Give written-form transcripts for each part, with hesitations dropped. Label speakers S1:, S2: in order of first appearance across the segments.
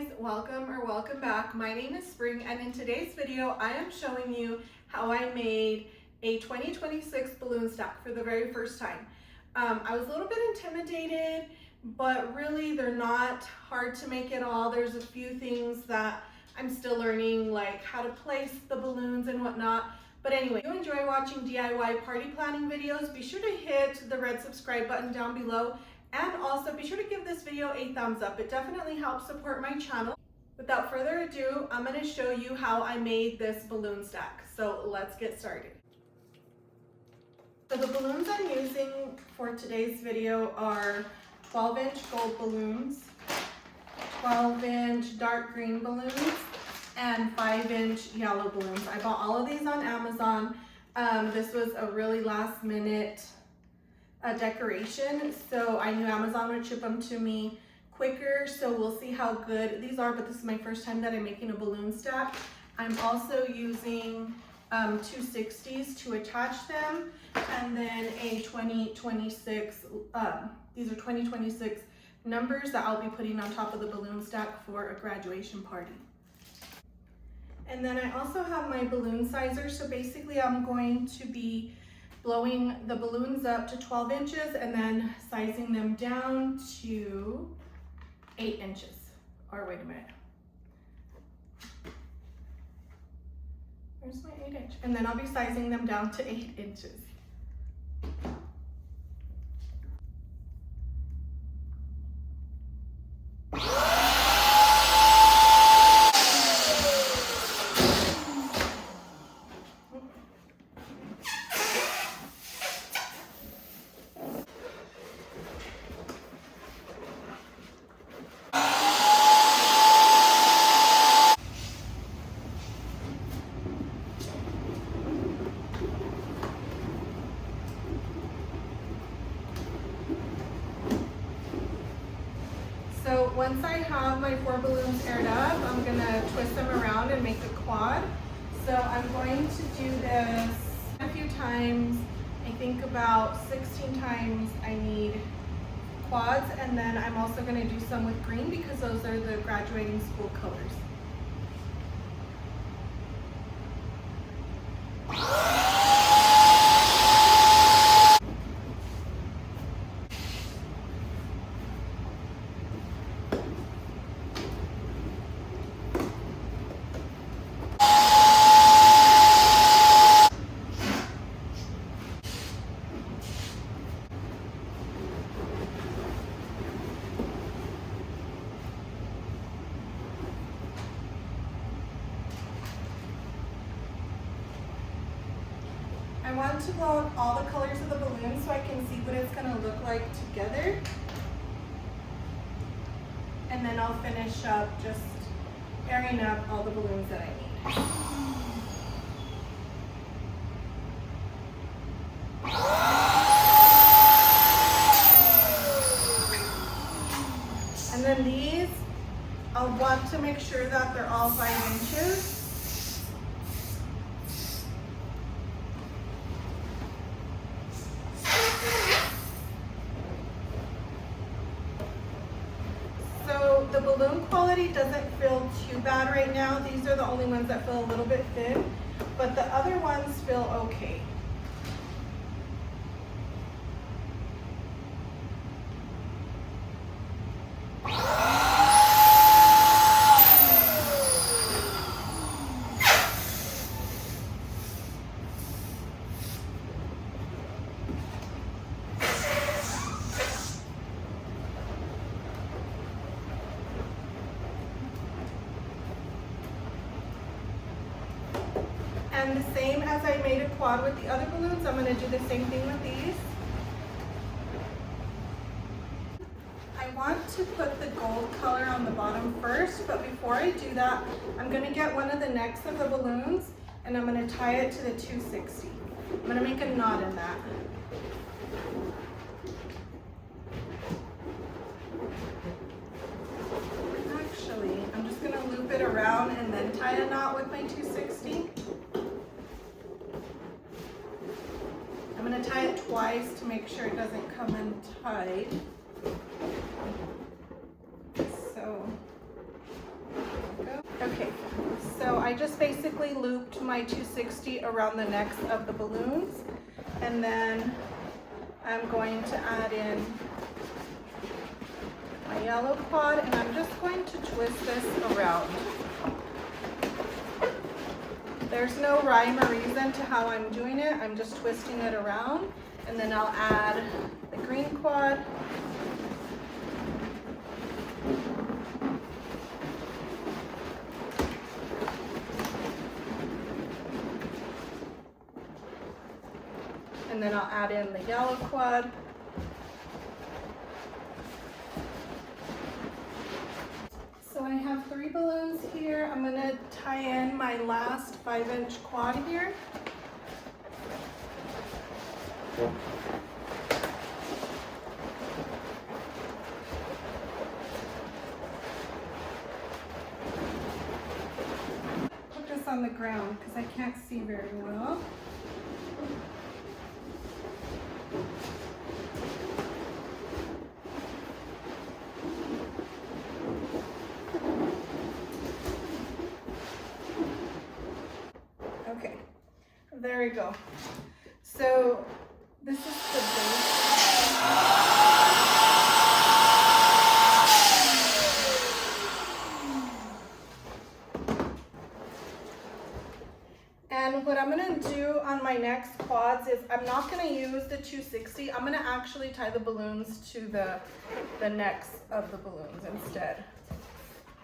S1: guys, welcome back. My name is Spring, and in today's video I am showing you how I made a 2026 balloon stack for the very first time. I was a little bit intimidated, but really they're not hard to make at all. There's a few things that I'm still learning, like how to place the balloons and whatnot. But anyway, if you enjoy watching DIY party planning videos, be sure to hit the red subscribe button down below. And also be sure to give this video a thumbs up. It definitely helps support my channel. Without further ado, I'm going to show you how I made this balloon stack. So let's get started. So the balloons I'm using for today's video are 12-inch gold balloons, 12-inch dark green balloons, and 5-inch yellow balloons. I bought all of these on Amazon. This was a really last minute decoration, so I knew Amazon would ship them to me quicker, so we'll see how good these are, but this is my first time that I'm making a balloon stack. I'm also using 260s to attach them, and then a 2026, these are 2026 numbers that I'll be putting on top of the balloon stack for a graduation party. And then I also have my balloon sizer, so basically I'm going to be blowing the balloons up to 12 inches and then sizing them down to 8 inches. Or wait a minute. Where's my 8-inch? And then I'll be sizing them down to 8 inches. So once I have my 4 balloons aired up, I'm gonna twist them around and make a quad. So I'm going to do this a few times. I think about 16 times I need quads, and then I'm also gonna do some with green because those are the graduating school colors. I want to blow up all the colors of the balloon so I can see what it's going to look like together. And then I'll finish up just airing up all the balloons that I need. And then these, I'll want to make sure that they're all 5 inches. The balloon quality doesn't feel too bad right now. These are the only ones that feel a little bit thin, but the other ones feel okay. And the same as I made a quad with the other balloons, I'm going to do the same thing with these. I want to put the gold color on the bottom first, but before I do that, I'm going to get one of the necks of the balloons and I'm going to tie it to the 260. I'm going to make a knot in that. Actually, I'm just going to loop it around and then tie a knot with my 260. I'm going to tie it twice to make sure it doesn't come untied. So Okay, so I just basically looped my 260 around the necks of the balloons, and then I'm going to add in my yellow quad, and I'm just going to twist this around. There's no rhyme or reason to how I'm doing it. I'm just twisting it around, and then I'll add the green quad. And then I'll add in the yellow quad. So I have 3 balloons here. I'm gonna tie in my last 5-inch quad here. Put this on the ground because I can't see very well. Okay, there we go. So this is the base. And what I'm gonna do on my next quads is I'm not gonna use the 260. I'm gonna actually tie the balloons to the necks of the balloons instead.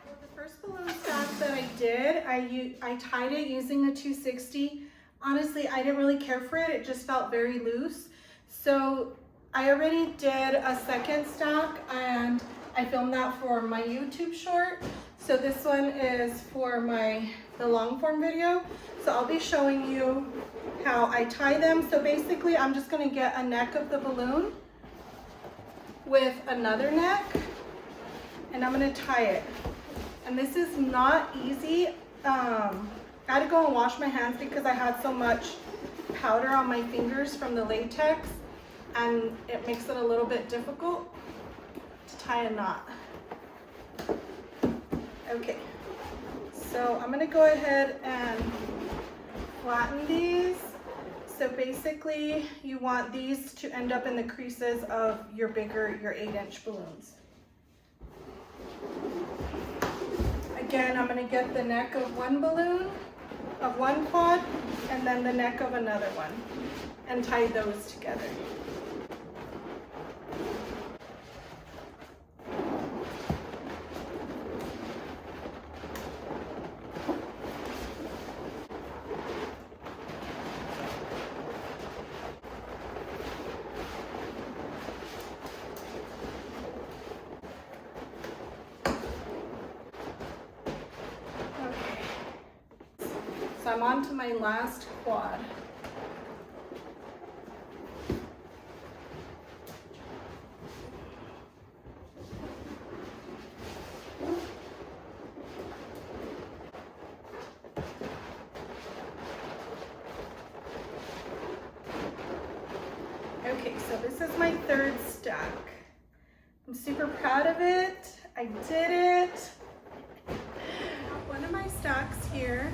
S1: The first balloon stack that I did, I tied it using the 260. Honestly, I didn't really care for it. It just felt very loose. So I already did a second stack, and I filmed that for my YouTube short. So this one is for the long form video. So I'll be showing you how I tie them. So basically I'm just gonna get a neck of the balloon with another neck, and I'm gonna tie it. And this is not easy. I had to go and wash my hands because I had so much powder on my fingers from the latex, and it makes it a little bit difficult to tie a knot. Okay, so I'm gonna go ahead and flatten these. So basically you want these to end up in the creases of your 8-inch balloons. Again, I'm gonna get the neck of one balloon, of one quad, and then the neck of another one, and tie those together. So I'm on to my last quad. Okay, so this is my 3rd stack. I'm super proud of it. I did it. One of my stacks here.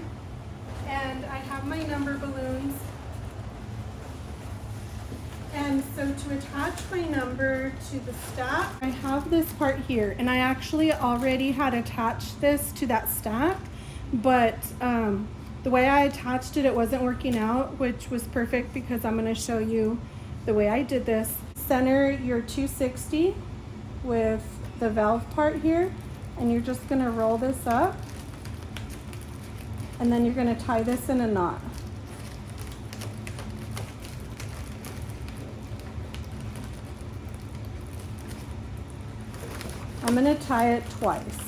S1: And I have my number balloons. And so to attach my number to the stack, I have this part here, and I actually already had attached this to that stack, but the way I attached it, it wasn't working out, which was perfect because I'm going to show you the way I did this. Center your 260 with the valve part here, and you're just going to roll this up. And then you're going to tie this in a knot. I'm going to tie it twice.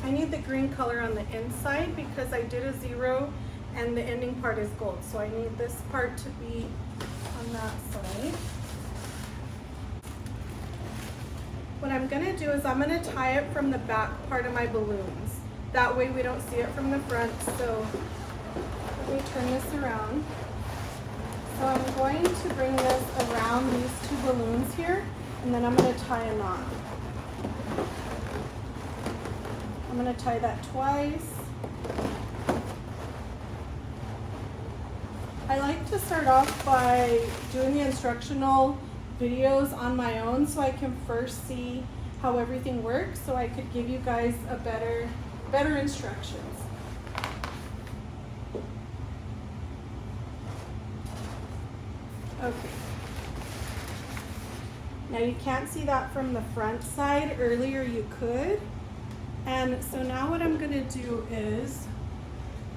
S1: I need the green color on the inside because I did a 0 and the ending part is gold. So I need this part to be on that side. What I'm gonna do is I'm gonna tie it from the back part of my balloons. That way we don't see it from the front. So let me turn this around. So I'm going to bring this around these two balloons here, and then I'm gonna tie a knot. I'm gonna tie that twice. I like to start off by doing the instructional videos on my own so I can first see how everything works, so I could give you guys a better instructions. Okay. Now you can't see that from the front side. Earlier you could. And so now what I'm gonna do is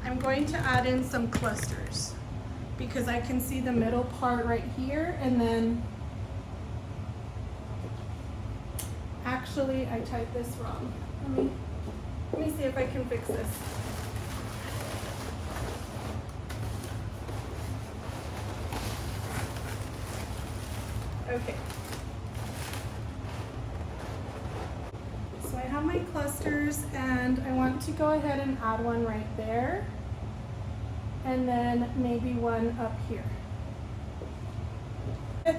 S1: I'm going to add in some clusters because I can see the middle part right here, and then actually I typed this wrong. Let me see if I can fix this. Okay. So I have my clusters, and I want to go ahead and add one right there, and then maybe one up here.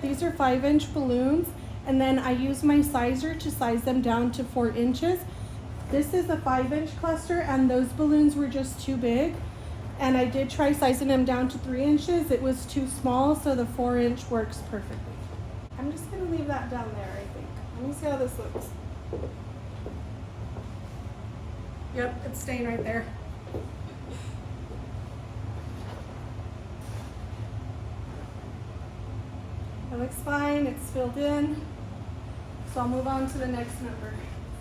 S1: These are 5-inch balloons, and then I use my sizer to size them down to 4 inches. This is a 5-inch cluster, and those balloons were just too big. And I did try sizing them down to 3 inches. It was too small, so the 4-inch works perfectly. I'm just gonna leave that down there, I think. Let me see how this looks. Yep, it's staying right there. It looks fine, it's filled in. So I'll move on to the next number.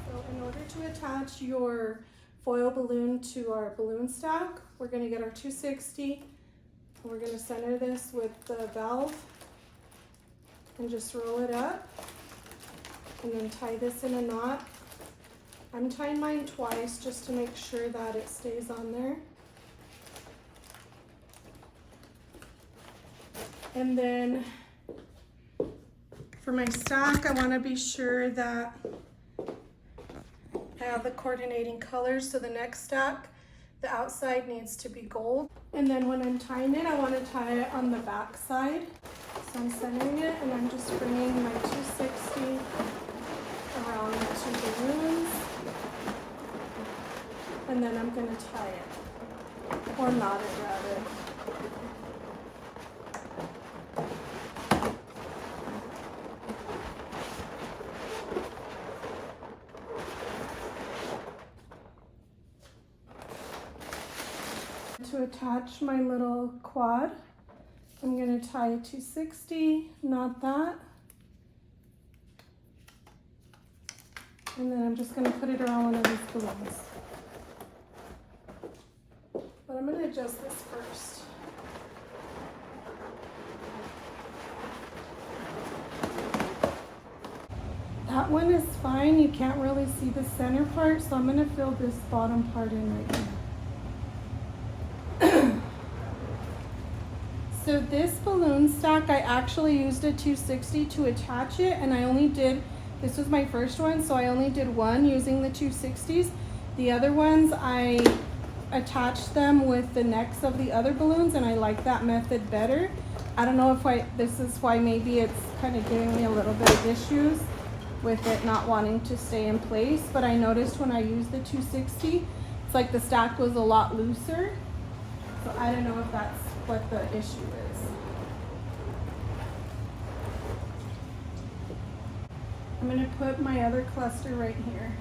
S1: So in order to attach your foil balloon to our balloon stack, we're gonna get our 260, and we're gonna center this with the valve and just roll it up, and then tie this in a knot. I'm tying mine twice just to make sure that it stays on there. And then for my stack, I want to be sure that I have the coordinating colors. So the next stack, the outside needs to be gold. And then when I'm tying it, I want to tie it on the back side. So I'm centering it, and I'm just bringing my 260 around the two balloons. And then I'm going to tie it, or knot it rather. To attach my little quad, I'm going to tie a 260, knot that, and then I'm just going to put it around one of these balloons. But I'm going to adjust this first. That one is fine, you can't really see the center part, so I'm going to fill this bottom part in right here. So this balloon stack, I actually used a 260 to attach it, and I only did, this was my first one, so I only did one using the 260s. The other ones, I attached them with the necks of the other balloons, and I like that method better. I don't know if this is why maybe it's kind of giving me a little bit of issues with it not wanting to stay in place, but I noticed when I used the 260, it's like the stack was a lot looser. So I don't know if that's what the issue is. I'm going to put my other cluster right here.